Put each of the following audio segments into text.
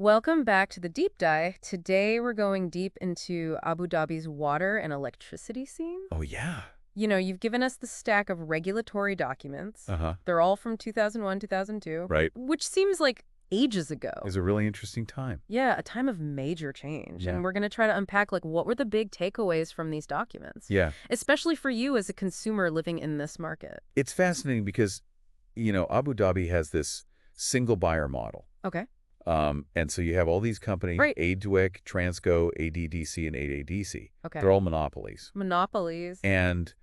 Welcome back to the deep dive. Today we're going deep into Abu Dhabi's water and electricity scene. Oh, yeah. You've given us the stack of regulatory documents. Uh-huh. They're all from 2001, 2002. Right. Which seems like ages ago. It was a really interesting time. Yeah, a time of major change. Yeah. And we're going to try to unpack, what were the big takeaways from these documents? Yeah. Especially for you as a consumer living in this market. It's fascinating because, Abu Dhabi has this single buyer model. Okay. And so you have all these companies, Right. ADWEC, Transco, ADDC, and ADC. Okay. They're all monopolies. Monopolies. And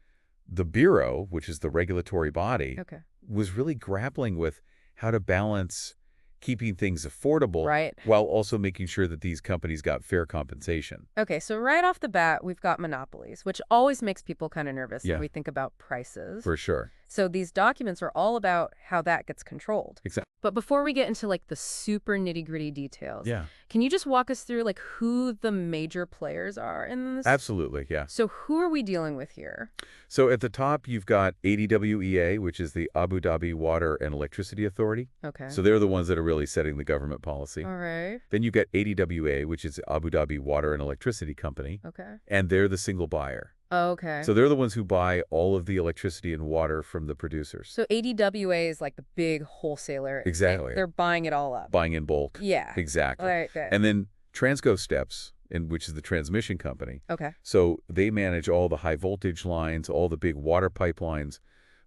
the Bureau, which is the regulatory body, Okay. was really grappling with how to balance keeping things affordable Right. while also making sure that these companies got fair compensation. Okay, so right off the bat, we've got monopolies, which always makes people kind of nervous Yeah. when we think about prices. For sure. So these documents are all about how that gets controlled. Exactly. But before we get into the super nitty-gritty details, Yeah. can you just walk us through who the major players are in this? Absolutely, yeah. So who are we dealing with here? So at the top, you've got ADWEA, which is the Abu Dhabi Water and Electricity Authority. Okay. So they're the ones that are really setting the government policy. All right. Then you've got ADWA, which is Abu Dhabi Water and Electricity Company, Okay. and they're the single buyer. Okay. So they're the ones who buy all of the electricity and water from the producers. So ADWA is the big wholesaler. Exactly. They're buying it all up. Buying in bulk. Yeah. Exactly. All right. Good. And then Transco steps, which is the transmission company. Okay. So they manage all the high voltage lines, all the big water pipelines,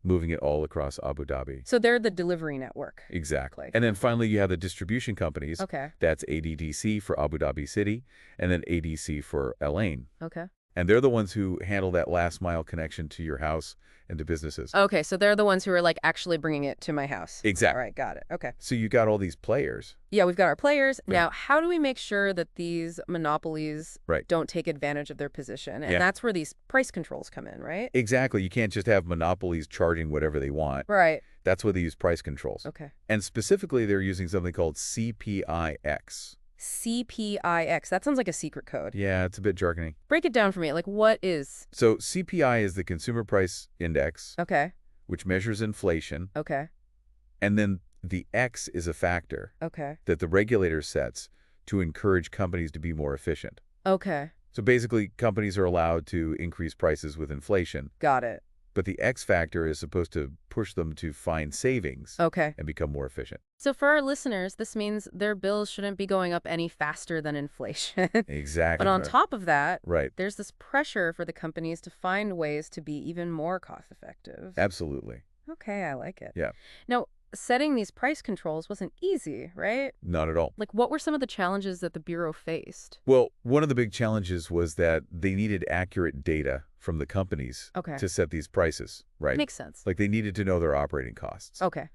moving it all across Abu Dhabi. So they're the delivery network. Exactly. And then finally, you have the distribution companies. Okay. That's ADDC for Abu Dhabi City, and then ADC for Al Ain. Okay. And they're the ones who handle that last mile connection to your house and to businesses. Okay, so they're the ones who are actually bringing it to my house. Exactly. All right, got it. Okay. So you got all these players. Yeah, we've got our players. Yeah. Now, how do we make sure that these monopolies Right. don't take advantage of their position? And Yeah. that's where these price controls come in, right? Exactly. You can't just have monopolies charging whatever they want. Right. That's where they use price controls. Okay. And specifically, they're using something called CPIX. CPIX. That sounds like a secret code. Yeah, it's a bit jargony. Break it down for me. What is? So CPI is the Consumer Price Index, Okay. which measures inflation. Okay. And then the X is a factor Okay. that the regulator sets to encourage companies to be more efficient. Okay. So basically, companies are allowed to increase prices with inflation, Got it. but the X factor is supposed to push them to find savings Okay. and become more efficient. So for our listeners, this means their bills shouldn't be going up any faster than inflation. Exactly. But on top of that, Right. there's this pressure for the companies to find ways to be even more cost effective. Absolutely. Okay, I like it. Yeah. Now, setting these price controls wasn't easy, right? Not at all. What were some of the challenges that the Bureau faced? Well, one of the big challenges was that they needed accurate data from the companies Okay. to set these prices, right? Makes sense. Like they needed to know their operating costs, Okay.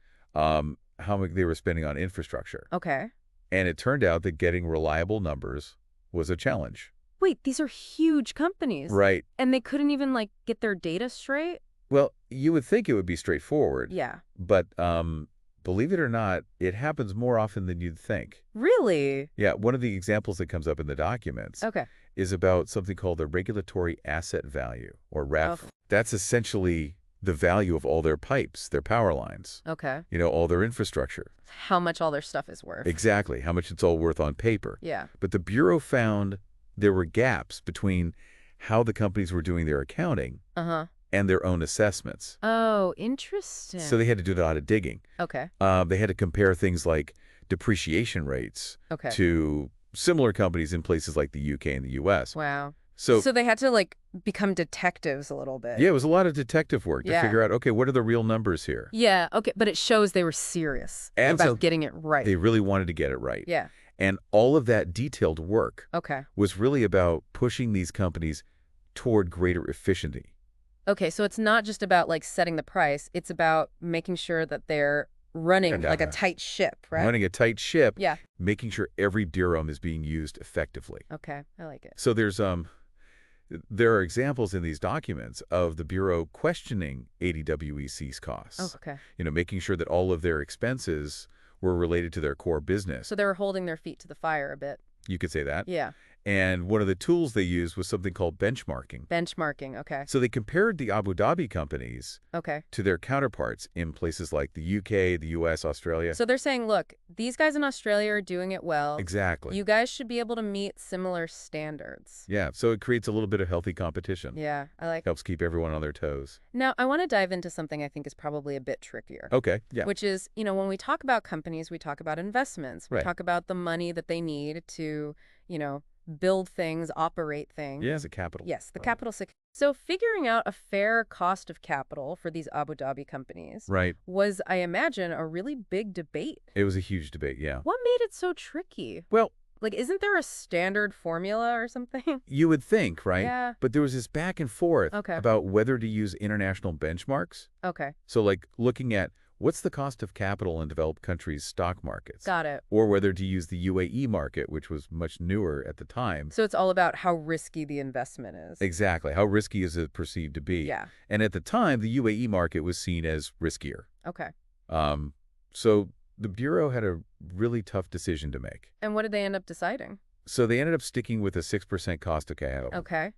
how much they were spending on infrastructure. Okay. And it turned out that getting reliable numbers was a challenge. Wait, these are huge companies. Right. And they couldn't even, get their data straight? Well, you would think it would be straightforward. Yeah. But believe it or not, it happens more often than you'd think. Really? Yeah, one of the examples that comes up in the documents Okay. is about something called the regulatory asset value, or RAV. Oh. That's essentially the value of all their pipes, their power lines, Okay. all their infrastructure. How much all their stuff is worth. Exactly, how much it's all worth on paper. Yeah. But the Bureau found there were gaps between how the companies were doing their accounting Uh-huh. and their own assessments. Oh, interesting. So they had to do a lot of digging. Okay. They had to compare things like depreciation rates Okay. to similar companies in places like the UK and the US. Wow. So they had to, become detectives a little bit. yeah, it was a lot of detective work to Yeah. figure out, okay, what are the real numbers here? Yeah, okay, but it shows they were serious And about so getting it right. they really wanted to get it right. Yeah. And all of that detailed work Okay. was really about pushing these companies toward greater efficiency. Okay, so it's not just about, setting the price. It's about making sure that they're running like a tight ship, right? Running a tight ship, Yeah. making sure every dirham is being used effectively. Okay, I like it. So there are examples in these documents of the Bureau questioning ADWEC's costs. Oh, okay. Making sure that all of their expenses were related to their core business. So they were holding their feet to the fire a bit. You could say that. Yeah. And one of the tools they used was something called benchmarking. Benchmarking, okay. So they compared the Abu Dhabi companies to their counterparts in places like the UK, the US, Australia. So they're saying, look, these guys in Australia are doing it well. Exactly. You guys should be able to meet similar standards. Yeah, so it creates a little bit of healthy competition. Yeah, I like it. Helps keep everyone on their toes. Now, I want to dive into something I think is probably a bit trickier. Okay, yeah. Which is, when we talk about companies, we talk about investments. We talk about the money that they need to, build things, operate things. Yeah, as a capital. Yes, the capital. So figuring out a fair cost of capital for these Abu Dhabi companies was, I imagine, a really big debate. It was a huge debate, yeah. What made it so tricky? Well, isn't there a standard formula or something? You would think, right? Yeah. But there was this back and forth about whether to use international benchmarks. Okay. So looking at what's the cost of capital in developed countries' stock markets? Got it. Or whether to use the UAE market, which was much newer at the time. So it's all about how risky the investment is. Exactly. How risky is it perceived to be? Yeah. And at the time, the UAE market was seen as riskier. Okay. So the Bureau had a really tough decision to make. And what did they end up deciding? So they ended up sticking with a 6% cost of capital. Okay.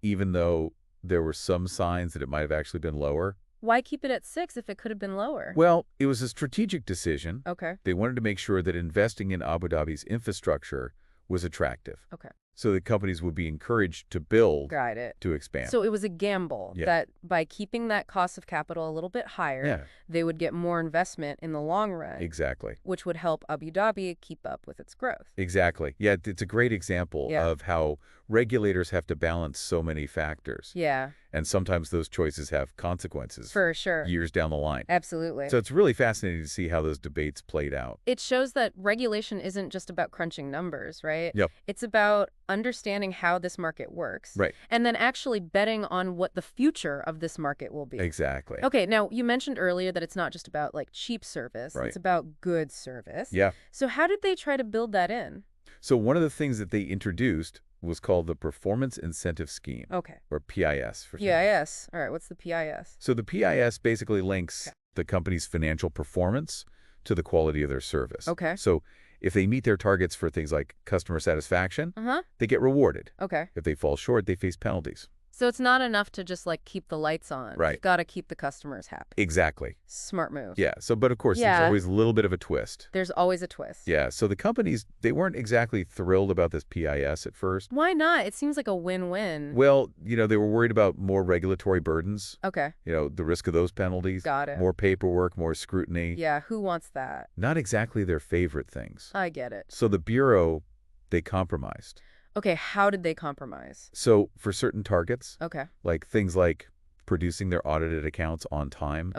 Even though there were some signs that it might have actually been lower. Why keep it at 6 if it could have been lower? Well, it was a strategic decision. Okay. They wanted to make sure that investing in Abu Dhabi's infrastructure was attractive. Okay. So that companies would be encouraged to build, Got it. to expand. So it was a gamble that by keeping that cost of capital a little bit higher, they would get more investment in the long run. Exactly. Which would help Abu Dhabi keep up with its growth. Exactly. Yeah, it's a great example of how regulators have to balance so many factors. Yeah. And sometimes those choices have consequences. For sure. Years down the line. Absolutely. So it's really fascinating to see how those debates played out. It shows that regulation isn't just about crunching numbers, right? Yep. It's about understanding how this market works. Right. And then actually betting on what the future of this market will be. Exactly. Okay, now you mentioned earlier that it's not just about cheap service. Right. It's about good service. Yeah. So how did they try to build that in? So one of the things that they introduced was called the Performance Incentive Scheme. Okay. Or PIS. PIS. All right, what's the PIS? So the PIS basically links the company's financial performance to the quality of their service. Okay. So if they meet their targets for things like customer satisfaction, they get rewarded. Okay. If they fall short, they face penalties. So it's not enough to just keep the lights on. Right. You've got to keep the customers happy. Exactly. Smart move. Yeah. So, but of course, there's always a little bit of a twist. There's always a twist. Yeah. So the companies, they weren't exactly thrilled about this PIS at first. Why not? It seems like a win-win. Well, they were worried about more regulatory burdens. Okay. The risk of those penalties. Got it. More paperwork, more scrutiny. Yeah. Who wants that? Not exactly their favorite things. I get it. So the Bureau, they compromised. Okay, how did they compromise? So for certain targets, like things like producing their audited accounts on time,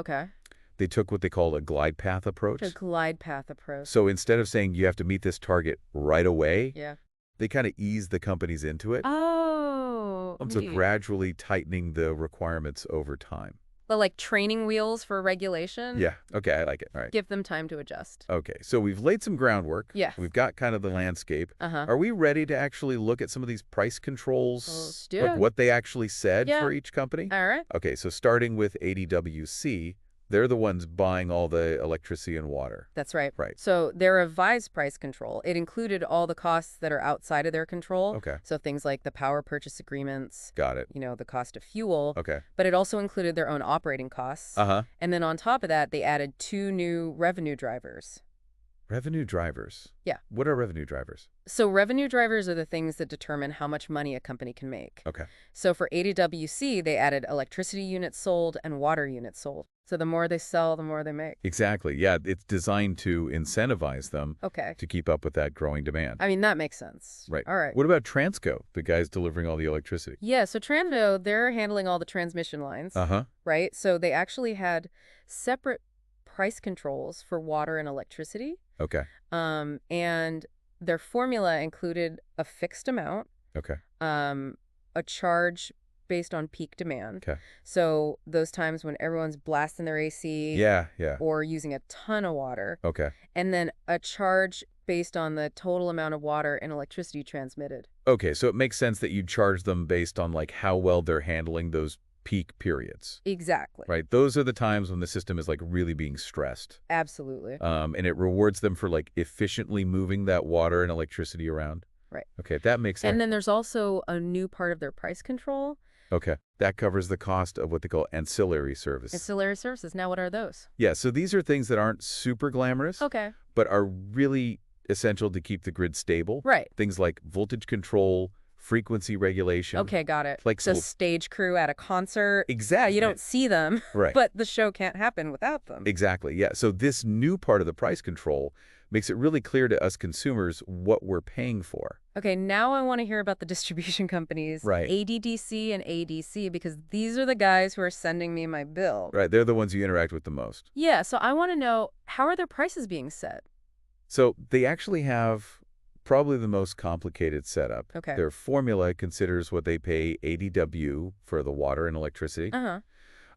they took what they called a glide path approach. A glide path approach. So instead of saying you have to meet this target right away, yeah, they kind of eased the companies into it. Oh. So gradually tightening the requirements over time. The training wheels for regulation? Yeah. Okay, I like it. All right. Give them time to adjust. Okay, so we've laid some groundwork. Yeah. We've got kind of the landscape. Uh-huh. Are we ready to actually look at some of these price controls? Let's do it. What they actually said for each company? All right. Okay, so starting with ADWC, they're the ones buying all the electricity and water. That's right. Right. So their revised price control, it included all the costs that are outside of their control. Okay. So things like the power purchase agreements. Got it. The cost of fuel. Okay. But it also included their own operating costs. Uh-huh. And then on top of that, they added 2 new revenue drivers. Revenue drivers? Yeah. What are revenue drivers? So revenue drivers are the things that determine how much money a company can make. Okay. So for ADWC, they added electricity units sold and water units sold. So the more they sell, the more they make. Exactly. Yeah, it's designed to incentivize them to keep up with that growing demand. I mean, that makes sense. Right. All right. What about Transco, the guys delivering all the electricity? Yeah, so Transco, they're handling all the transmission lines. Uh-huh. Right? So they actually had separate price controls for water and electricity. Okay. And their formula included a fixed amount. Okay. A charge based on peak demand. Okay. So those times when everyone's blasting their AC. Yeah. Or using a ton of water. Okay. And then a charge based on the total amount of water and electricity transmitted. Okay, so it makes sense that you charge them based on how well they're handling those peak periods. Exactly. Right. Those are the times when the system is really being stressed. Absolutely. And it rewards them for efficiently moving that water and electricity around. Right. Okay, that makes sense. And then there's also a new part of their price control. Okay, that covers the cost of what they call ancillary service. Ancillary services. Now, what are those? Yeah, so these are things that aren't super glamorous, Okay. but are really essential to keep the grid stable. Right. Things like voltage control, frequency regulation. Okay, got it. Like the stage crew at a concert. Exactly. Yeah, you don't see them, Right. but the show can't happen without them. Exactly, yeah. So this new part of the price control makes it really clear to us consumers what we're paying for. Okay, now I want to hear about the distribution companies, Right. ADDC and ADC, because these are the guys who are sending me my bill. Right, they're the ones you interact with the most. Yeah, so I want to know, how are their prices being set? So they actually have probably the most complicated setup. Okay. Their formula considers what they pay ADW for the water and electricity. Uh-huh.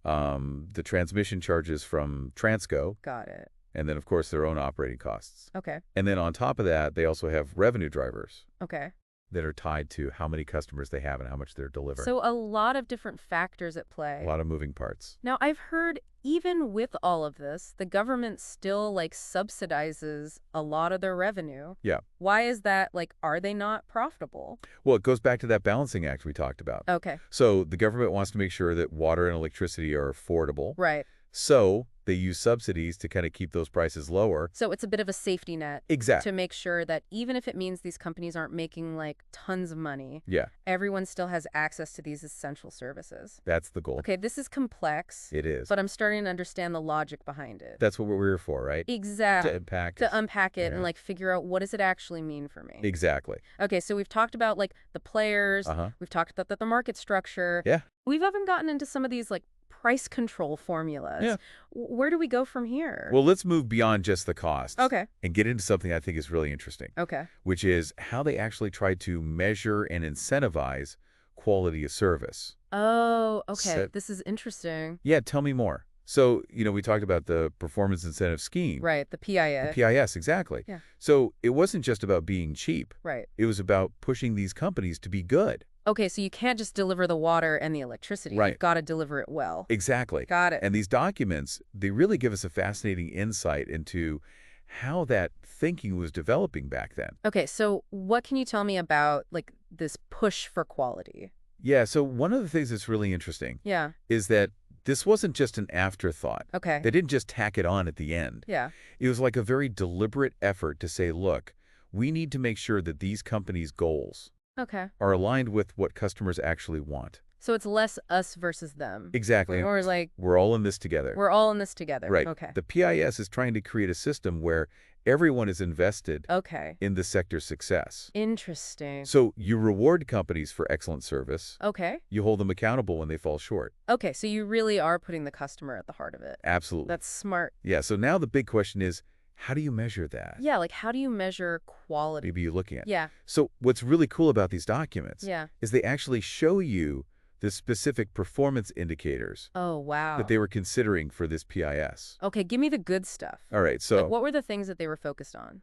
The transmission charges from Transco. Got it. And then, of course, their own operating costs. Okay. And then on top of that, they also have revenue drivers Okay. that are tied to how many customers they have and how much they're delivering. So a lot of different factors at play. A lot of moving parts. Now, I've heard even with all of this, the government still subsidizes a lot of their revenue. Yeah. Why is that? Are they not profitable? Well, it goes back to that balancing act we talked about. Okay. So the government wants to make sure that water and electricity are affordable. Right. So they use subsidies to kind of keep those prices lower. So it's a bit of a safety net. Exactly. To make sure that even if it means these companies aren't making tons of money, Yeah. everyone still has access to these essential services. That's the goal. Okay, this is complex. It is. But I'm starting to understand the logic behind it. That's what we're here for, right? Exactly. To unpack it. To unpack it Yeah. and figure out what does it actually mean for me. Exactly. Okay, so we've talked about the players. Uh-huh. We've talked about the market structure. Yeah. We've even gotten into some of these price control formulas. Yeah. Where do we go from here? Well, let's move beyond just the costs. Okay. And get into something I think is really interesting. Okay. Which is how they actually try to measure and incentivize quality of service. Oh, okay. So- This is interesting. Yeah, tell me more. So, we talked about the performance incentive scheme. Right, the PIS. The PIS, exactly. Yeah. So it wasn't just about being cheap. Right. It was about pushing these companies to be good. Okay, so you can't just deliver the water and the electricity. Right. You've got to deliver it well. Exactly. Got it. And these documents, they really give us a fascinating insight into how that thinking was developing back then. Okay, so what can you tell me about this push for quality? Yeah, so one of the things that's really interesting Yeah. is that this wasn't just an afterthought. Okay. They didn't just tack it on at the end. Yeah. It was a very deliberate effort to say, look, we need to make sure that these companies' goals Okay. are aligned with what customers actually want. So it's less us versus them. Exactly. Or we're all in this together. we're all in this together. Right. Okay. The PIS is trying to create a system where everyone is invested Okay. in the sector's success. Interesting. So you reward companies for excellent service. Okay. You hold them accountable when they fall short. Okay, so you really are putting the customer at the heart of it. Absolutely. That's smart. Yeah, so now the big question is, how do you measure that? Yeah, how do you measure quality? Maybe you're looking at. Yeah. So what's really cool about these documents Yeah. is they actually show you the specific performance indicators Oh, wow. that they were considering for this PIS. Okay, give me the good stuff. All right, so What were the things that they were focused on?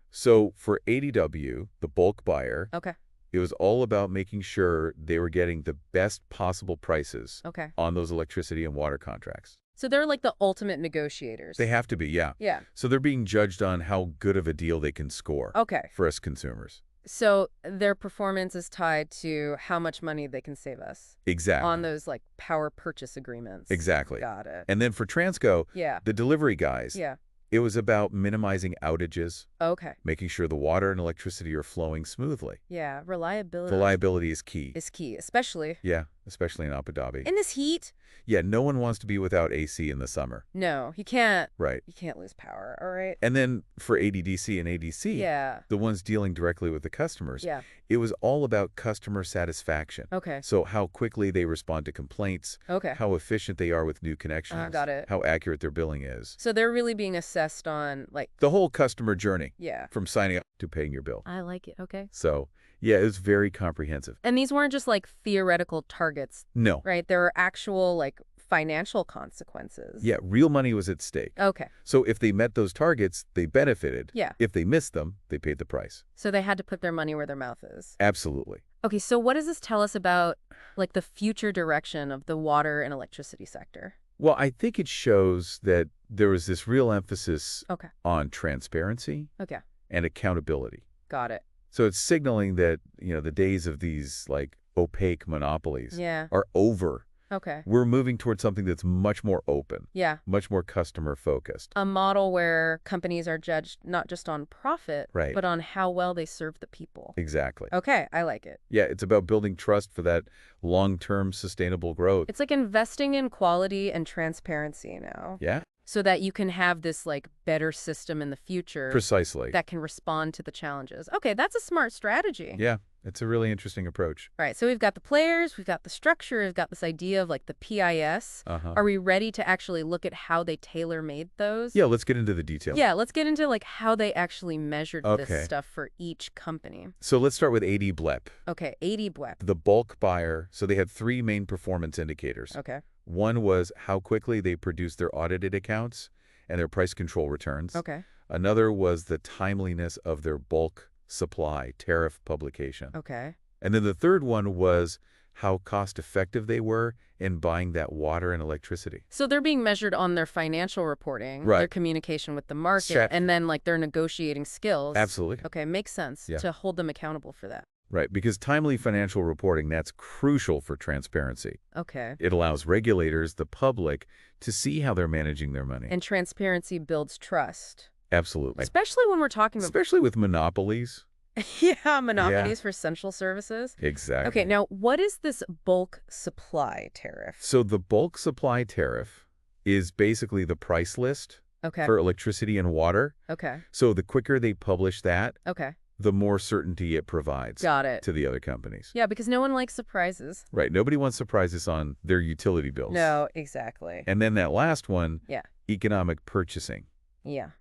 for ADW, the bulk buyer, Okay. it was all about making sure they were getting the best possible prices Okay. on those electricity and water contracts. So they're the ultimate negotiators. They have to be, yeah. Yeah. So they're being judged on how good of a deal they can score Okay. for us consumers. So their performance is tied to how much money they can save us Exactly. on those power purchase agreements. Exactly. Got it. And then for Transco, Yeah. the delivery guys, Yeah. it was about minimizing outages, Okay. making sure the water and electricity are flowing smoothly. Yeah. Reliability Reliability is key. is key, especially Yeah, especially in Abu Dhabi. in this heat. Yeah, no one wants to be without AC in the summer. No, you can't. Right. You can't lose power. All right. And then for ADDC and ADC, Yeah. the ones dealing directly with the customers, Yeah. it was all about customer satisfaction. Okay. So how quickly they respond to complaints, Okay. how efficient they are with new connections, Got it. how accurate their billing is. So they're really being assessed on The whole customer journey yeah. from signing up to paying your bill. I like it. Okay. So, yeah, it was very comprehensive. And these weren't just theoretical targets, No. right? There were actual financial consequences. Yeah, real money was at stake. Okay. So if they met those targets, they benefited. Yeah. If they missed them, they paid the price. So they had to put their money where their mouth is. Absolutely. Okay, so what does this tell us about the future direction of the water and electricity sector? Well, I think it shows that there was this real emphasis Okay. on transparency Okay. and accountability. Got it. So it's signaling that, the days of these, like, opaque monopolies Yeah. are over. Okay. We're moving towards something that's much more open, Yeah. much more customer-focused. A model where companies are judged not just on profit, Right. but on how well they serve the people. Exactly. Okay, I like it. Yeah, it's about building trust for that long-term sustainable growth. It's like investing in quality and transparency now. Yeah? So that you can have this like better system in the future Precisely. that can respond to the challenges. Okay, that's a smart strategy. Yeah, it's a really interesting approach. All right, so we've got the players, we've got the structure, we've got this idea of like the PIS. Are we ready to actually look at how they tailor-made those? Yeah, let's get into the details. Yeah, let's get into like how they actually measured Okay. this stuff for each company. So let's start with ADWEC, Okay, ADWEC. the bulk buyer. So they had three main performance indicators. Okay. One was how quickly they produced their audited accounts and their price control returns. Okay. Another was the timeliness of their bulk supply tariff publication. Okay. And then the third one was how cost-effective they were in buying that water and electricity. So they're being measured on their financial reporting, Right. their communication with the market, Strat- and then like their negotiating skills. Absolutely. Okay, makes sense Yeah. to hold them accountable for that. Right, because timely financial reporting, that's crucial for transparency. Okay. It allows regulators, the public, to see how they're managing their money. And transparency builds trust. Absolutely. Especially when we're talking about Especially with monopolies. monopolies for central services. Exactly. Okay, now what is this bulk supply tariff? So the bulk supply tariff is basically the price list Okay. for electricity and water. Okay. So the quicker they publish that, Okay. the more certainty it provides Got it. to the other companies. Yeah, because no one likes surprises. Right. Nobody wants surprises on their utility bills. No, exactly. And then that last one, Yeah. economic purchasing. Yeah.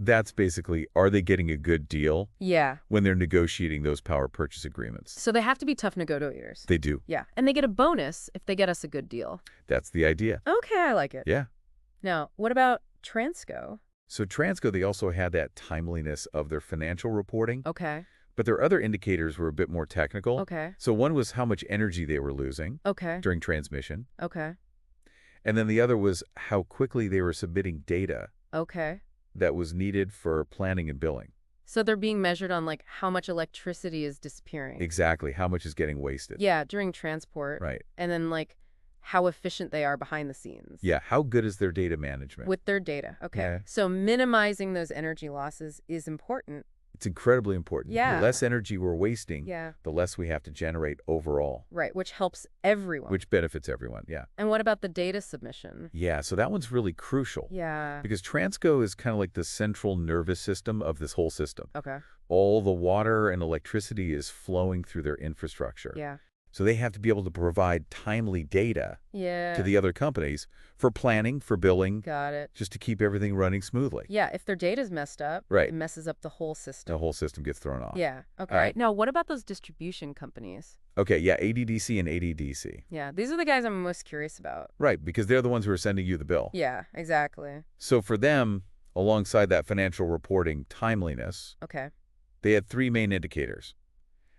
That's basically, are they getting a good deal Yeah. when they're negotiating those power purchase agreements? So they have to be tough negotiators. They do. Yeah. And they get a bonus if they get us a good deal. That's the idea. Okay, I like it. Yeah. Now, what about Transco? So Transco, they also had that timeliness of their financial reporting, Okay. but their other indicators were a bit more technical. Okay. So one was how much energy they were losing Okay. during transmission, Okay. and then the other was how quickly they were submitting data Okay. that was needed for planning and billing. So they're being measured on like how much electricity is disappearing. Exactly, how much is getting wasted. Yeah, during transport. Right. And then like how efficient they are behind the scenes. Yeah, how good is their data management? With their data. Okay. Yeah. So minimizing those energy losses is important. It's incredibly important. Yeah. The less energy we're wasting, Yeah. the less we have to generate overall, Right, which helps everyone. which benefits everyone. Yeah. And what about the data submission? Yeah, so that one's really crucial. Yeah. Because Transco is kind of like the central nervous system of this whole system. Okay. All the water and electricity is flowing through their infrastructure. Yeah. So they have to be able to provide timely data Yeah. to the other companies for planning, for billing, Got it. just to keep everything running smoothly. Yeah, if their data's messed up, Right. it messes up the whole system. The whole system gets thrown off. Yeah. Okay. All right. Now, what about those distribution companies? Okay, yeah, ADDC and ADDC. Yeah, these are the guys I'm most curious about. Right, because they're the ones who are sending you the bill. Yeah, exactly. So for them, alongside that financial reporting timeliness, Okay. they had three main indicators.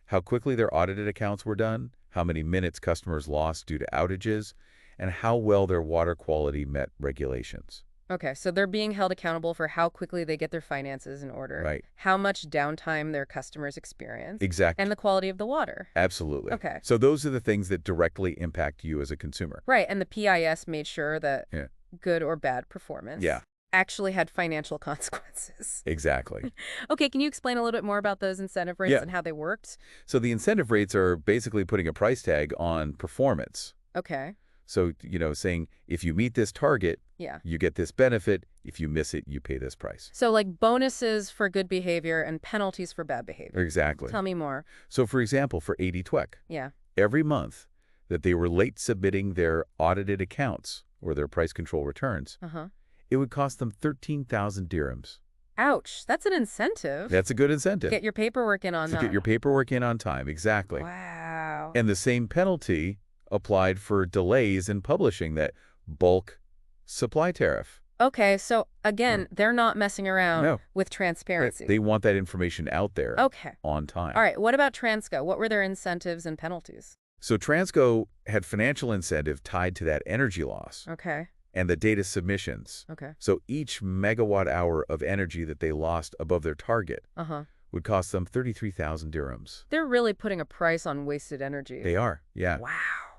How quickly their audited accounts were done, how many minutes customers lost due to outages, and how well their water quality met regulations. Okay, so they're being held accountable for how quickly they get their finances in order. Right. How much downtime their customers experience. Exactly. And the quality of the water. Absolutely. Okay. So those are the things that directly impact you as a consumer. Right, and the PIS made sure that Yeah. good or bad performance Yeah. actually had financial consequences. Exactly. Okay, can you explain a little bit more about those incentive rates Yeah. and how they worked? So the incentive rates are basically putting a price tag on performance. Okay. So, saying if you meet this target, Yeah. you get this benefit. If you miss it, you pay this price. So like bonuses for good behavior and penalties for bad behavior. Exactly. Tell me more. So, for example, for ADWEC, Yeah. every month that they were late submitting their audited accounts or their price control returns, Uh-huh. it would cost them 13,000 dirhams. Ouch, that's an incentive. That's a good incentive. Get your paperwork in on to time. get your paperwork in on time. Exactly. Wow. And the same penalty applied for delays in publishing that bulk supply tariff. Okay, so again, they're not messing around No. with transparency. They want that information out there Okay. on time. All right, what about Transco? What were their incentives and penalties? So Transco had financial incentive tied to that energy loss Okay. and the data submissions. Okay. So each megawatt hour of energy that they lost above their target Uh-huh. would cost them 33,000 dirhams. They're really putting a price on wasted energy. They are, yeah. Wow.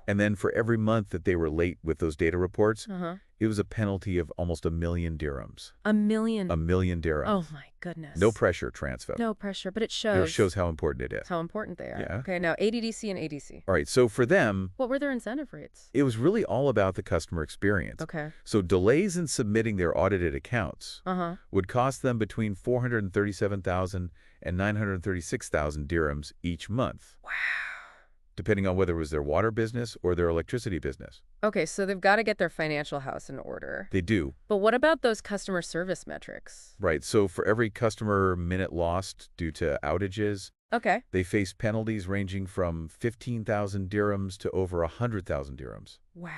And then for every month that they were late with those data reports, Uh-huh. it was a penalty of almost 1,000,000 dirhams. 1,000,000. 1,000,000 dirhams. Oh, my goodness. No pressure transfer. No pressure, but it It shows. shows how important it is. How important they are. Yeah. Okay, now ADDC and ADC. All right, so for them, What were their incentive rates? it was really all about the customer experience. Okay. So delays in submitting their audited accounts Uh-huh. would cost them between 437,000 and 936,000 dirhams each month, Wow. depending on whether it was their water business or their electricity business. Okay, so they've got to get their financial house in order. They do. But what about those customer service metrics? Right, so for every customer minute lost due to outages, Okay. they face penalties ranging from 15,000 dirhams to over 100,000 dirhams, Wow.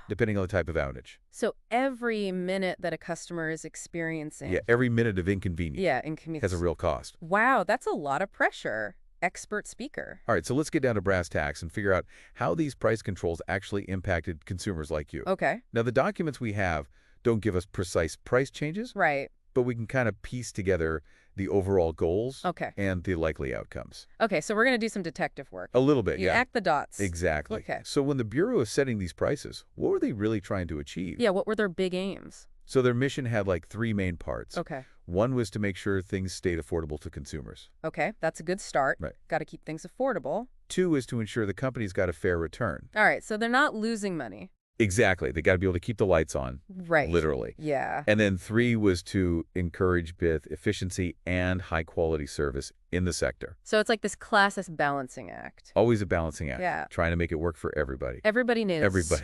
depending on the type of outage. So every minute that a customer is experiencing. Yeah, every minute of inconvenience Yeah, inconvenience. has a real cost. Wow, that's a lot of pressure. Expert speaker. All right, so let's get down to brass tacks and figure out how these price controls actually impacted consumers like you. Okay. Now, the documents we have don't give us precise price changes, Right. but we can kind of piece together the overall goals Okay. and the likely outcomes. Okay, so we're going to do some detective work. A little bit, You yeah. act the dots. Exactly. Okay. So when the Bureau is setting these prices, what were they really trying to achieve? Yeah, what were their big aims? So their mission had like three main parts. Okay. One was to make sure things stayed affordable to consumers. Okay, that's a good start. Right. Got to keep things affordable. Two is to ensure the company's got a fair return. All right, so they're not losing money. Exactly. They got to be able to keep the lights on, Right. literally. Yeah. And then three was to encourage both efficiency and high-quality service in the sector. So it's like this class balancing act. Always a balancing act. Yeah. Trying to make it work for everybody. Everybody needs. Everybody.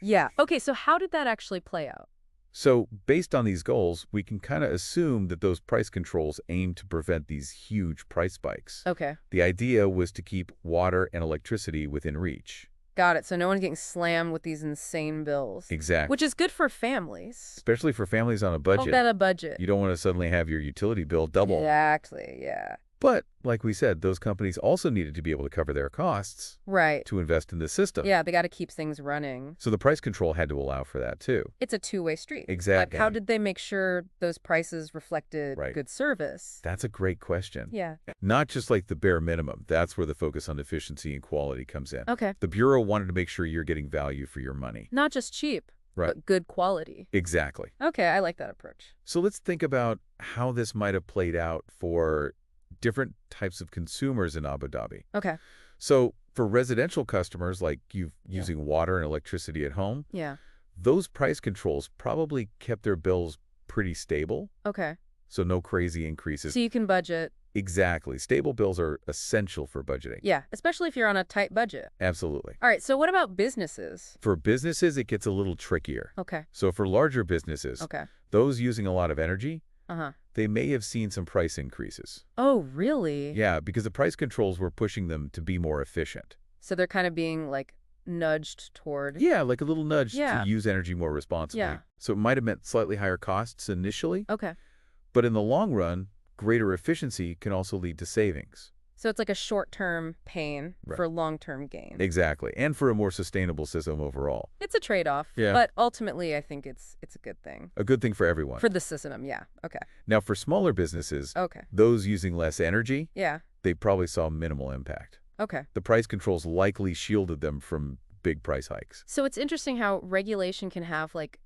Yeah. Okay, so how did that actually play out? So based on these goals, we can kind of assume that those price controls aim to prevent these huge price spikes. Okay. The idea was to keep water and electricity within reach. Got it. So no one's getting slammed with these insane bills. Exactly. Which is good for families. Especially for families on a budget. Call that a budget. You don't want to suddenly have your utility bill double. Exactly, yeah. But, like we said, those companies also needed to be able to cover their costs Right. to invest in the system. Yeah, they got to keep things running. So the price control had to allow for that, too. It's a two-way street. Exactly. Like, how did they make sure those prices reflected Right. good service? That's a great question. Yeah. Not just like the bare minimum. That's where the focus on efficiency and quality comes in. Okay. The Bureau wanted to make sure you're getting value for your money. Not just cheap, Right. but good quality. Exactly. Okay, I like that approach. So let's think about how this might have played out for different types of consumers in Abu Dhabi. Okay. So for residential customers like you Yeah. using water and electricity at home, Yeah. those price controls probably kept their bills pretty stable, Okay. so no crazy increases. So you can budget. Exactly. Stable bills are essential for budgeting. Yeah, especially if you're on a tight budget. Absolutely. All right, so what about businesses? For businesses, it gets a little trickier. Okay. So for larger businesses, Okay. those using a lot of energy, Uh-huh. they may have seen some price increases. Oh, really? Yeah, because the price controls were pushing them to be more efficient. So they're kind of being, like, nudged toward. Yeah, like a little nudge Yeah. to use energy more responsibly. Yeah. So it might have meant slightly higher costs initially, Okay. but in the long run, greater efficiency can also lead to savings. So it's like a short-term pain Right. for long-term gain. Exactly, and for a more sustainable system overall. It's a trade-off, Yeah. but ultimately I think it's a good thing. A good thing for everyone. For the system, yeah. Okay. Now, for smaller businesses, Okay. those using less energy, Yeah. they probably saw minimal impact. Okay. The price controls likely shielded them from big price hikes. So it's interesting how regulation can have, like,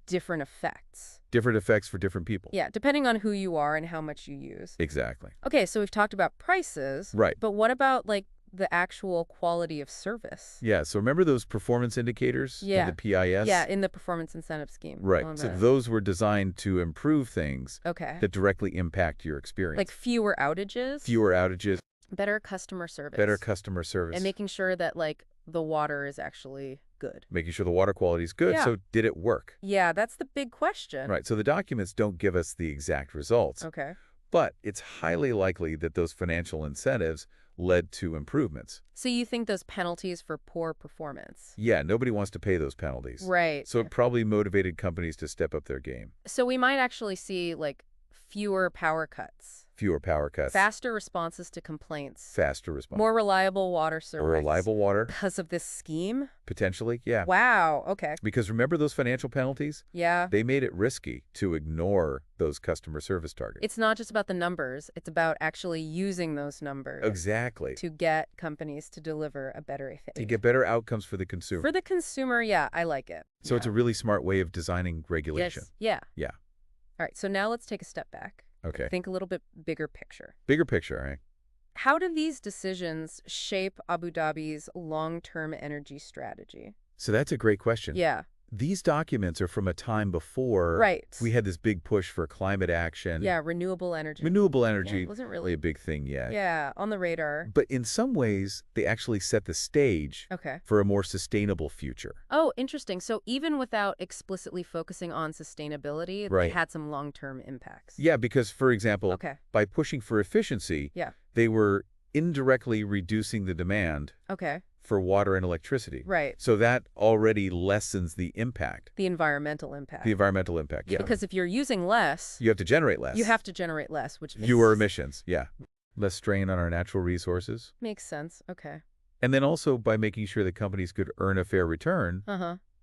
different effects. Different effects for different people. Yeah, depending on who you are and how much you use. Exactly. Okay, so we've talked about prices. Right. But what about, like, the actual quality of service? Yeah, so remember those performance indicators Yeah. in the PIS? Yeah, in the performance incentive scheme. Right. On So the- those were designed to improve things Okay. that directly impact your experience. Like fewer outages? Fewer outages, Better customer service. better customer service. And making sure that, like, the water is actually good. Making sure the water quality is good. Yeah. So did it work? Yeah, that's the big question. Right. So the documents don't give us the exact results, Okay. but it's highly likely that those financial incentives led to improvements. So you think those penalties for poor performance? Yeah, nobody wants to pay those penalties. Right. So it probably motivated companies to step up their game. So we might actually see, like, fewer power cuts. fewer power cuts, faster responses to complaints, faster response, more reliable water more service. reliable water, Because of this scheme? potentially, yeah. Wow, okay. Because remember those financial penalties? Yeah. They made it risky to ignore those customer service targets. It's not just about the numbers. It's about actually using those numbers Exactly. to get companies to deliver a better To get better outcomes for the consumer. For the consumer, yeah, I like it. So it's a really smart way of designing regulation. Yes. Yeah. Yeah. All right, so now let's take a step back. Okay. Think a little bit bigger picture. Bigger picture, right? How do these decisions shape Abu Dhabi's long-term energy strategy? So that's a great question. Yeah. These documents are from a time before we had this big push for climate action. Yeah, renewable energy. Renewable energy Yeah, it wasn't really a big thing yet. Yeah, on the radar. But in some ways, they actually set the stage for a more sustainable future. Oh, interesting. So even without explicitly focusing on sustainability, they had some long-term impacts. Yeah, because, for example, by pushing for efficiency, they were indirectly reducing the demand for water and electricity. Right. So that already lessens the impact. The environmental impact. The environmental impact, yeah. Because if you're using less... You have to generate less. You have to generate less, which makes... Fewer emissions, yeah. Less strain on our natural resources. Makes sense, okay. And then also by making sure that companies could earn a fair return,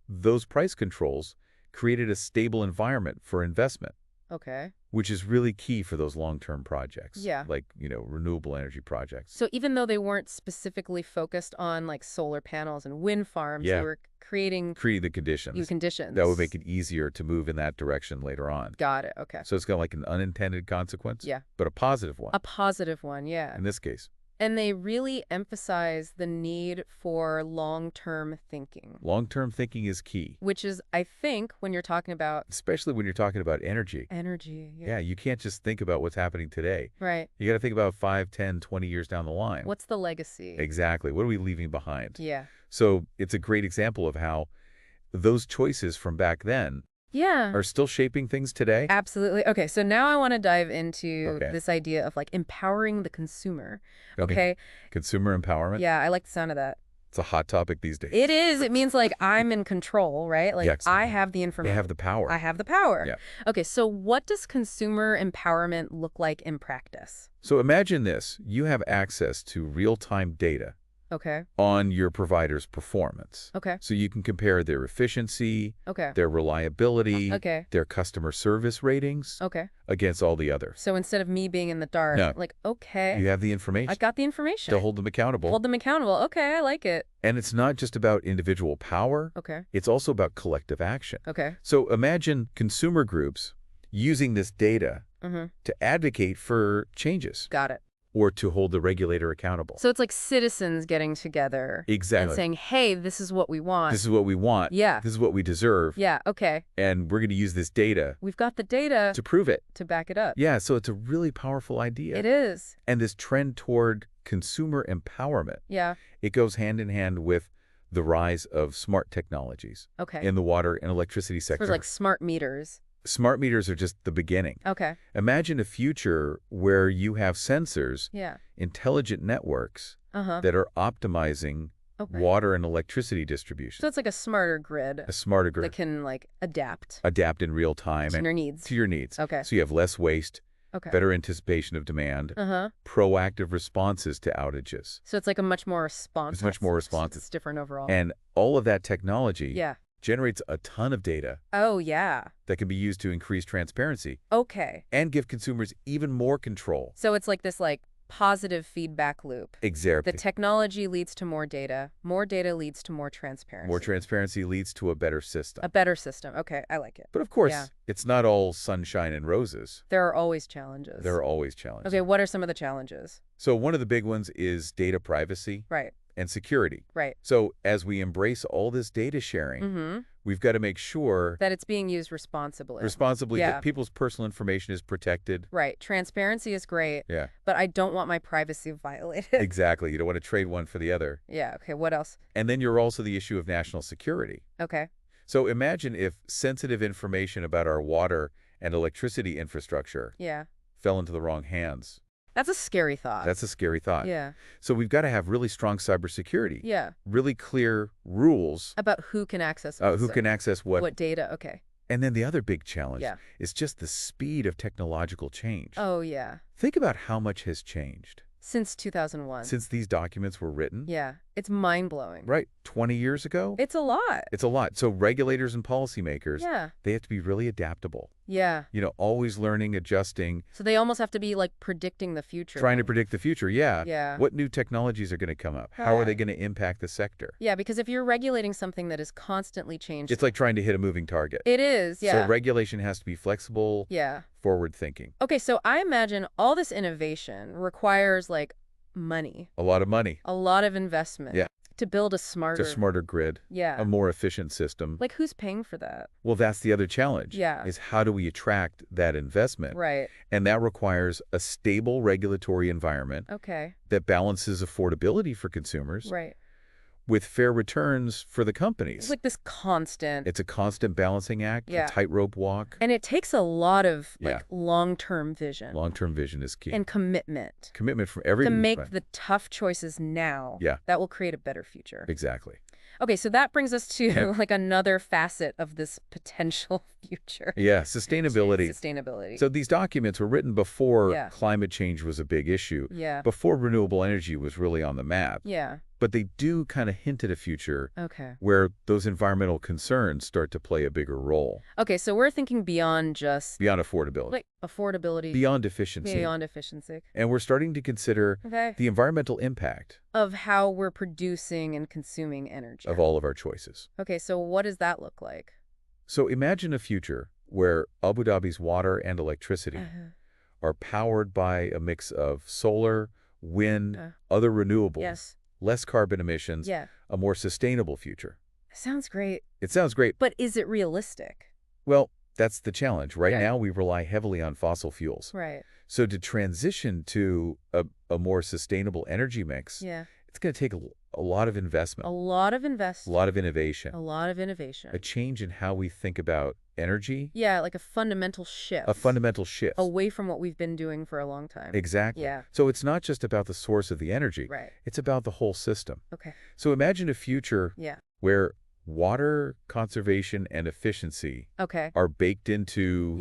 those price controls created a stable environment for investment. Okay. Which is really key for those long-term projects. Yeah. Like, renewable energy projects. So even though they weren't specifically focused on, like, solar panels and wind farms, they were creating the conditions. New conditions. That would make it easier to move in that direction later on. Got it, okay. So it's kind of like an unintended consequence. Yeah. But a positive one. A positive one, yeah. In this case. And they really emphasize the need for long-term thinking. Long-term thinking is key. Which is, I think, when you're talking about... Especially when you're talking about energy. Energy, yeah. Yeah, you can't just think about what's happening today. Right. You got to think about 5, 10, 20 years down the line. What's the legacy? Exactly. What are we leaving behind? Yeah. So it's a great example of how those choices from back then are still shaping things today. Absolutely. Okay, so now I want to dive into this idea of, like, empowering the consumer. Okay. Consumer empowerment. Yeah, I like the sound of that. It's a hot topic these days. It is. It means, like, I'm in control, right? Like, I have the information. They have the power. I have the power. Yeah. Okay, so what does consumer empowerment look like in practice? So imagine this. You have access to real-time data on your provider's performance. So you can compare their efficiency, their reliability, their customer service ratings against all the others. So instead of me being in the dark, like, you have the information. I got the information. To hold them accountable. Hold them accountable. Okay, I like it. And it's not just about individual power. It's also about collective action. So imagine consumer groups using this data to advocate for changes. Got it. Or to hold the regulator accountable. So it's like citizens getting together. Exactly. And saying, hey, this is what we want. This is what we want. Yeah. This is what we deserve. Yeah, okay. And we're going to use this data. We've got the data. To prove it. To back it up. Yeah, so it's a really powerful idea. It is. And this trend toward consumer empowerment. Yeah. It goes hand in hand with the rise of smart technologies. In the water and electricity sector. So like smart meters. Smart meters are just the beginning. Imagine a future where you have sensors, intelligent networks that are optimizing water and electricity distribution. So it's like a smarter grid. A smarter grid. That can, like, adapt. Adapt in real time. To your needs. To your needs. So you have less waste, better anticipation of demand, proactive responses to outages. So it's like a much more responsive. It's much more responsive. It's different overall. And all of that technology generates a ton of data. Oh, yeah. That can be used to increase transparency. Okay. And give consumers even more control. So it's like this, like, positive feedback loop. Exactly. The technology leads to more data. More data leads to more transparency. More transparency leads to a better system. A better system. Okay, I like it. But of course, it's not all sunshine and roses. There are always challenges. There are always challenges. Okay, what are some of the challenges? So one of the big ones is data privacy. Right. And security. Right. So as we embrace all this data sharing, we've got to make sure that it's being used responsibly. That people's personal information is protected. Right. Transparency is great. Yeah. But I don't want my privacy violated. Exactly. You don't want to trade one for the other. Yeah. Okay. What else? And then you're also the issue of national security. Okay. So imagine if sensitive information about our water and electricity infrastructure fell into the wrong hands. That's a scary thought. That's a scary thought. Yeah. So we've got to have really strong cybersecurity. Yeah. Really clear rules. About who can access who can access what. What data. Okay. And then the other big challenge is just the speed of technological change. Oh, yeah. Think about how much has changed. Since 2001. Since these documents were written? Yeah, it's mind-blowing. Right. 20 years ago? It's a lot. It's a lot. So regulators and policymakers, yeah, they have to be really adaptable. Yeah. Always learning, adjusting. So they almost have to be like predicting the future. Trying to predict the future, yeah. Yeah. What new technologies are going to come up? How are they going to impact the sector? Yeah, because if you're regulating something that is constantly changing. It's like trying to hit a moving target. It is, yeah. So regulation has to be flexible, forward thinking. Okay, so I imagine all this innovation requires like money. A lot of money. A lot of investment. Yeah. To build a smarter grid. Yeah. A more efficient system. Like, who's paying for that? Well, that's the other challenge. Yeah. Is how do we attract that investment? Right. And that requires a stable regulatory environment. Okay. That balances affordability for consumers. Right. With fair returns for the companies. It's like this constant. It's a constant balancing act, a tightrope walk. And it takes a lot of like long-term vision. Long-term vision is key. And commitment. Commitment from everyone. To make the tough choices now. Yeah. That will create a better future. Exactly. Okay, so that brings us to like another facet of this potential future. Yeah, sustainability. Sustainability. So these documents were written before climate change was a big issue. Yeah. Before renewable energy was really on the map. Yeah. But they do kind of hint at a future where those environmental concerns start to play a bigger role. Okay, so we're thinking beyond just... Beyond affordability. Like affordability. Beyond efficiency. Beyond efficiency. And we're starting to consider the environmental impact. Of how we're producing and consuming energy. Of all of our choices. Okay, so what does that look like? So imagine a future where Abu Dhabi's water and electricity are powered by a mix of solar, wind, other renewables. Yes. Less carbon emissions, a more sustainable future. Sounds great. It sounds great. But is it realistic? Well, that's the challenge. Right now, we rely heavily on fossil fuels. Right. So to transition to a more sustainable energy mix, it's going to take a lot of investment. A lot of investment. A lot of innovation. A lot of innovation. A change in how we think about energy. Yeah, like a fundamental shift. A fundamental shift. Away from what we've been doing for a long time. Exactly. Yeah. So it's not just about the source of the energy. Right. It's about the whole system. Okay. So imagine a future where water conservation and efficiency are baked into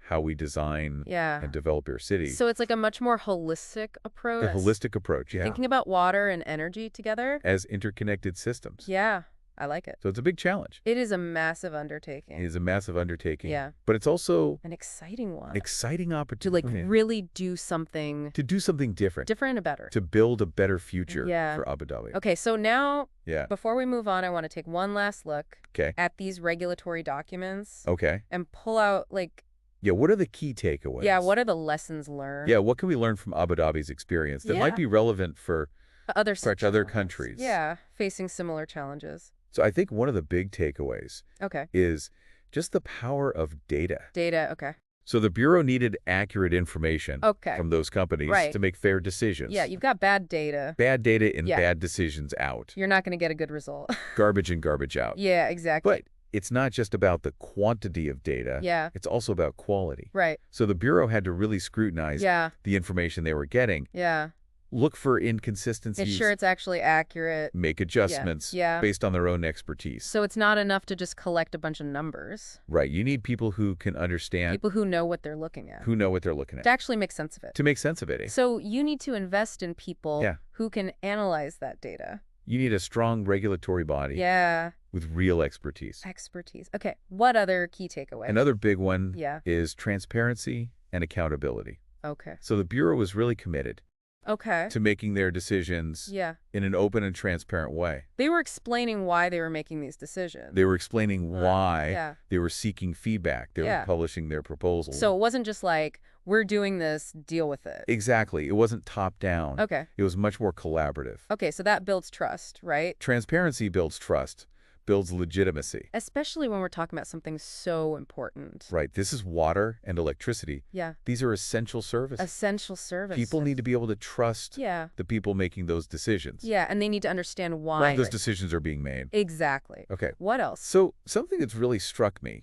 how we design and develop our cities. So it's like a much more holistic approach. A holistic approach, yeah. Thinking about water and energy together. As interconnected systems. Yeah, I like it. So it's a big challenge. It is a massive undertaking. It is a massive undertaking. Yeah. But it's also... an exciting one. An exciting opportunity. To like really do something... To do something different. Different and better. To build a better future for Abu Dhabi. Okay, so now, before we move on, I want to take one last look at these regulatory documents. Okay. And pull out like... Yeah, what are the key takeaways? Yeah, what are the lessons learned? Yeah, what can we learn from Abu Dhabi's experience that might be relevant for other countries? Yeah, facing similar challenges. So I think one of the big takeaways is just the power of data. Data, okay. So the Bureau needed accurate information from those companies to make fair decisions. Yeah, you've got bad data. Bad data and bad decisions out. You're not going to get a good result. Garbage in, garbage out. Yeah, exactly. But it's not just about the quantity of data. Yeah. It's also about quality. Right. So the Bureau had to really scrutinize the information they were getting. Yeah. Look for inconsistencies. Make sure it's actually accurate. Make adjustments based on their own expertise. So it's not enough to just collect a bunch of numbers. Right. You need people who can understand. People who know what they're looking at. Who know what they're looking at. To actually make sense of it. To make sense of it. So you need to invest in people who can analyze that data. You need a strong regulatory body. Yeah. With real expertise. Expertise. Okay. What other key takeaways? Another big one is transparency and accountability. Okay. So the Bureau was really committed to making their decisions in an open and transparent way. They were explaining why they were making these decisions. They were explaining why they were seeking feedback. They were publishing their proposals. So it wasn't just like, we're doing this, deal with it. Exactly. It wasn't top down. Okay. It was much more collaborative. Okay, so that builds trust, right? Transparency builds trust. Builds legitimacy. Especially when we're talking about something so important. Right. This is water and electricity. Yeah. These are essential services. Essential services. People need to be able to trust the people making those decisions. Yeah, and they need to understand why those decisions are being made. Exactly. Okay. What else? So something that's really struck me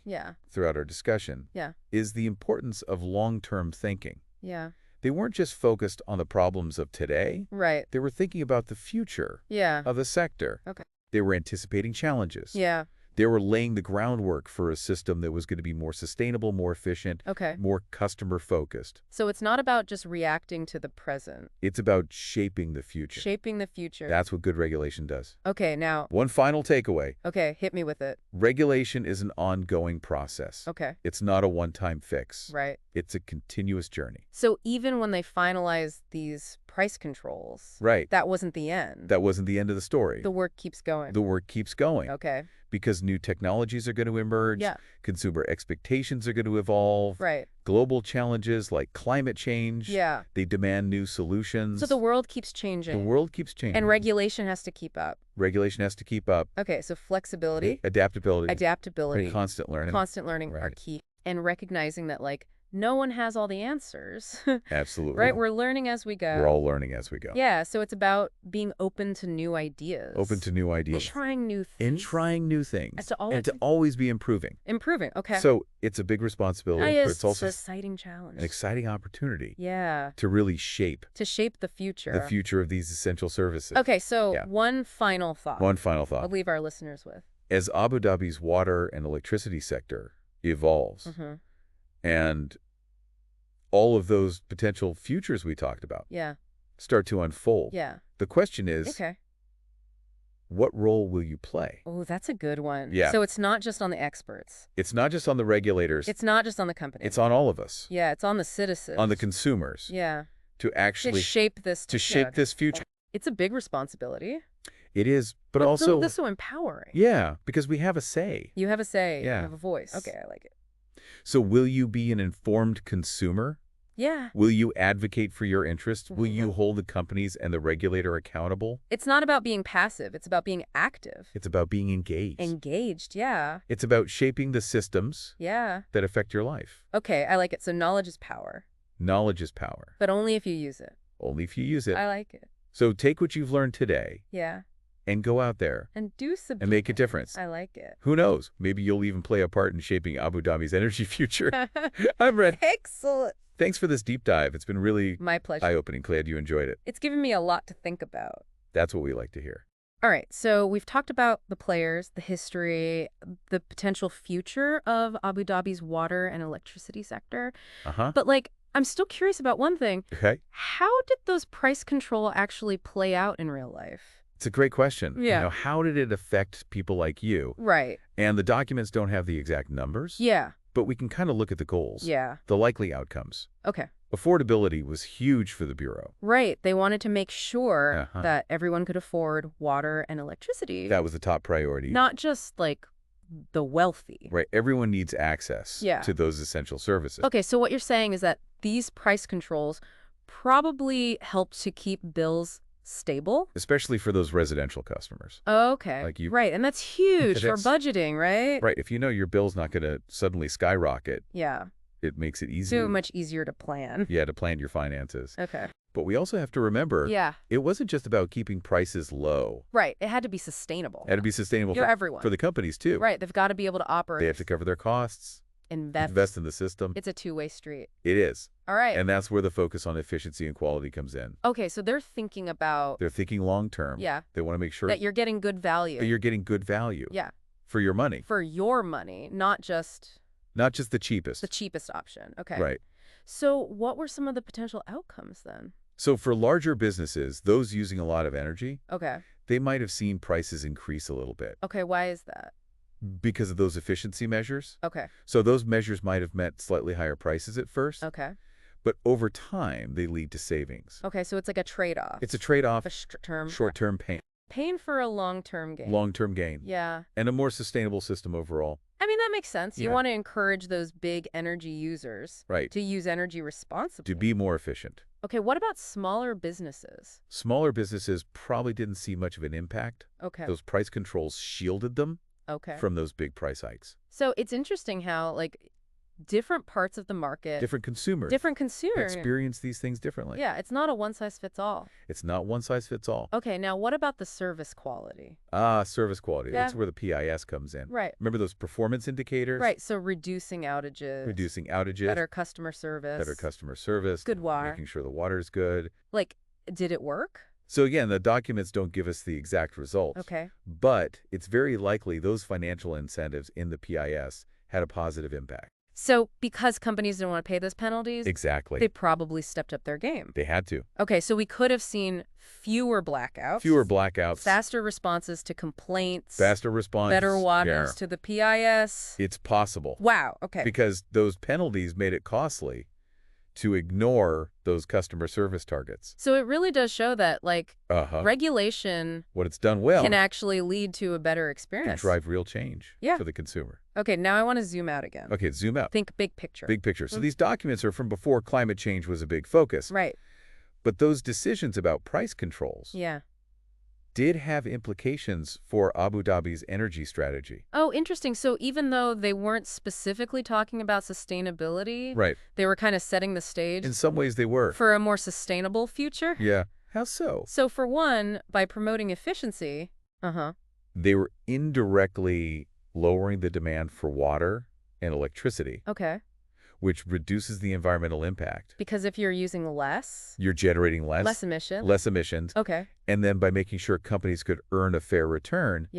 throughout our discussion is the importance of long-term thinking. Yeah. They weren't just focused on the problems of today. Right. They were thinking about the future of the sector. Okay. They were anticipating challenges. Yeah. They were laying the groundwork for a system that was going to be more sustainable, more efficient, more customer-focused. So it's not about just reacting to the present. It's about shaping the future. Shaping the future. That's what good regulation does. Okay, now... One final takeaway. Okay, hit me with it. Regulation is an ongoing process. Okay. It's not a one-time fix. Right. It's a continuous journey. So even when they finalize these price controls, that wasn't the end. That wasn't the end of the story. The work keeps going. The work keeps going. Okay. Because new technologies are going to emerge. Yeah. Consumer expectations are going to evolve. Right. Global challenges like climate change. Yeah. They demand new solutions. So the world keeps changing. The world keeps changing. And regulation has to keep up. Regulation has to keep up. Okay, so flexibility. Adaptability. Adaptability. Constant learning. Constant learning are key. And recognizing that, like, no one has all the answers. Absolutely. Right? We're learning as we go. We're all learning as we go. Yeah, so it's about being open to new ideas. Open to new ideas. Trying new things. And trying new things. And to always be improving. Improving, okay. So it's a big responsibility, but it's also an exciting challenge. An exciting opportunity. Yeah. To really shape. To shape the future. The future of these essential services. Okay, so one final thought. One final thought. I'll leave our listeners with. As Abu Dhabi's water and electricity sector evolves, and all of those potential futures we talked about start to unfold. Yeah. The question is, what role will you play? Oh, that's a good one. Yeah. So it's not just on the experts. It's not just on the regulators. It's not just on the companies. It's on all of us. Yeah, it's on the citizens. On the consumers. Yeah. To actually shape this. To shape this future. It's a big responsibility. It is, but also... This is so empowering. Yeah, because we have a say. You have a say. Yeah. You have a voice. Okay, I like it. So will you be an informed consumer? Yeah. Will you advocate for your interests? Will you hold the companies and the regulator accountable? It's not about being passive. It's about being active. It's about being engaged. Engaged, yeah. It's about shaping the systems that affect your life. Okay, I like it. So knowledge is power. Knowledge is power. But only if you use it. Only if you use it. I like it. So take what you've learned today. Yeah. And go out there. And do something. And make a difference. I like it. Who knows? Maybe you'll even play a part in shaping Abu Dhabi's energy future. I'm Red. Excellent. Thanks for this deep dive. It's been really my pleasure. Eye-opening. Glad you enjoyed it. It's given me a lot to think about. That's what we like to hear. All right. So we've talked about the players, the history, the potential future of Abu Dhabi's water and electricity sector. But like, I'm still curious about one thing. Okay. How did those price control actually play out in real life? It's a great question. Yeah. You know, how did it affect people like you? Right. And the documents don't have the exact numbers. Yeah. But we can kind of look at the goals. Yeah. The likely outcomes. Okay. Affordability was huge for the Bureau. Right. They wanted to make sure that everyone could afford water and electricity. That was the top priority. Not just like the wealthy. Right. Everyone needs access to those essential services. Okay. So what you're saying is that these price controls probably helped to keep bills stable? Especially for those residential customers. Okay. Like you, right. And that's huge for budgeting, right? Right. If you know your bill's not going to suddenly skyrocket. Yeah. It makes it easier. So much easier to plan. Yeah, to plan your finances. Okay. But we also have to remember, it wasn't just about keeping prices low. Right. It had to be sustainable. It had to be sustainable for everyone. For the companies, too. Right. They've got to be able to operate. They have to cover their costs. Invest in the system. It's a two-way street. It is. All right. And that's where the focus on efficiency and quality comes in. Okay, so they're thinking about... They're thinking long-term. Yeah. They want to make sure... that you're getting good value. That you're getting good value. Yeah. For your money. For your money, not just... Not just the cheapest. The cheapest option. Okay. Right. So what were some of the potential outcomes then? So for larger businesses, those using a lot of energy, they might have seen prices increase a little bit. Okay, why is that? Because of those efficiency measures. Okay. So those measures might have meant slightly higher prices at first. Okay. But over time, they lead to savings. Okay, so it's like a trade-off. It's a trade-off. A short-term pain. Pain for a long-term gain. Long-term gain. Yeah. And a more sustainable system overall. I mean, that makes sense. You want to encourage those big energy users to use energy responsibly. To be more efficient. Okay, what about smaller businesses? Smaller businesses probably didn't see much of an impact. Okay. Those price controls shielded them from those big price hikes. So it's interesting how, like, different parts of the market... Different consumers. Experience these things differently. Yeah, it's not a one-size-fits-all. It's not one-size-fits-all. Okay, now what about the service quality? Service quality. That's where the PIS comes in. Right. Remember those performance indicators? Right, so reducing outages. Better customer service. Good water. Making sure the water's good. Like, did it work? So again, the documents don't give us the exact results. Okay. But it's very likely those financial incentives in the PIS had a positive impact. So because companies didn't want to pay those penalties, Exactly. they probably stepped up their game. They had to. Okay, so we could have seen fewer blackouts. Fewer blackouts. Faster responses to complaints. Faster response. Better waters to the PIS. It's possible. Wow, okay. Because those penalties made it costly to ignore those customer service targets. So it really does show that, like, regulation, what it's done well, can actually lead to a better experience. Can drive real change for the consumer. Okay, now I want to zoom out again. Okay, zoom out. Think big picture. Big picture. So these documents are from before climate change was a big focus. Right. But those decisions about price controls did have implications for Abu Dhabi's energy strategy. Oh, interesting. So even though they weren't specifically talking about sustainability, they were kind of setting the stage. In some ways they were. For a more sustainable future? Yeah. How so? So for one, by promoting efficiency, they were indirectly lowering the demand for water and electricity. Okay. Which reduces the environmental impact. Because if you're using less, you're generating less. Less emissions. Less emissions. Okay. And then by making sure companies could earn a fair return,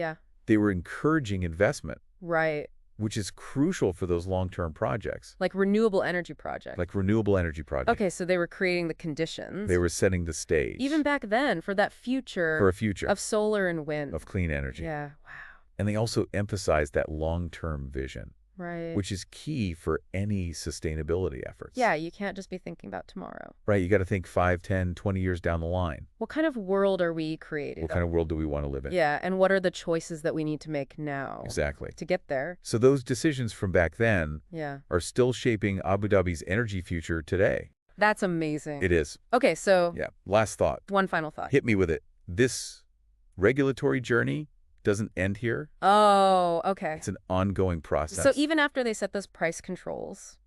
they were encouraging investment. Right. Which is crucial for those long-term projects. Like renewable energy projects. Okay, so they were creating the conditions. They were setting the stage. Even back then, for that future. For a future. Of solar and wind. Of clean energy. Yeah, wow. And they also emphasized that long-term vision. Right. Which is key for any sustainability efforts. Yeah, you can't just be thinking about tomorrow. Right, you got to think 5, 10, 20 years down the line. What kind of world are we creating? What kind of world do we want to live in? Yeah, and what are the choices that we need to make now? Exactly. To get there. So those decisions from back then are still shaping Abu Dhabi's energy future today. That's amazing. It is. Okay, so... Yeah, last thought. One final thought. Hit me with it. This regulatory journey doesn't end here. Oh, okay. It's an ongoing process. So even after they set those price controls,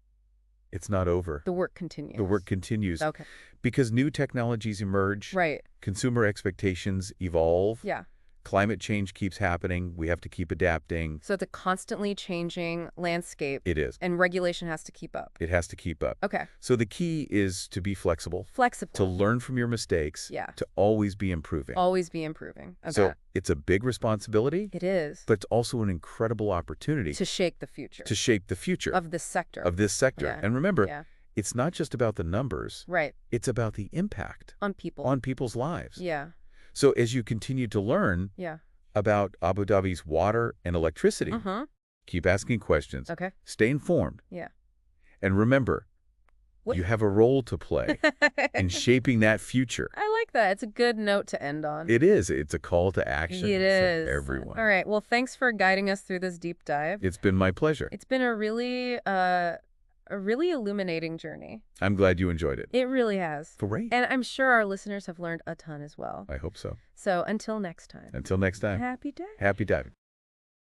it's not over. The work continues. The work continues. Okay. Because new technologies emerge. Right. Consumer expectations evolve. Yeah. Climate change keeps happening. We have to keep adapting. So it's a constantly changing landscape. It is. And regulation has to keep up. It has to keep up. Okay. So the key is to be flexible. Flexible. To learn from your mistakes. Yeah. To always be improving. Always be improving. Okay. So it's a big responsibility. It is. But it's also an incredible opportunity. To shape the future. To shape the future. Of this sector. Of this sector. Yeah. And remember, it's not just about the numbers. Right. It's about the impact. On people. On people's lives. Yeah. So as you continue to learn about Abu Dhabi's water and electricity, keep asking questions. Okay. Stay informed. Yeah. And remember, you have a role to play in shaping that future. I like that. It's a good note to end on. It is. It's a call to action. It is. For everyone. All right. Well, thanks for guiding us through this deep dive. It's been my pleasure. It's been a really illuminating journey. I'm glad you enjoyed it. It really has. Great. And I'm sure our listeners have learned a ton as well. I hope so. So until next time. Until next time. Happy diving. Happy diving.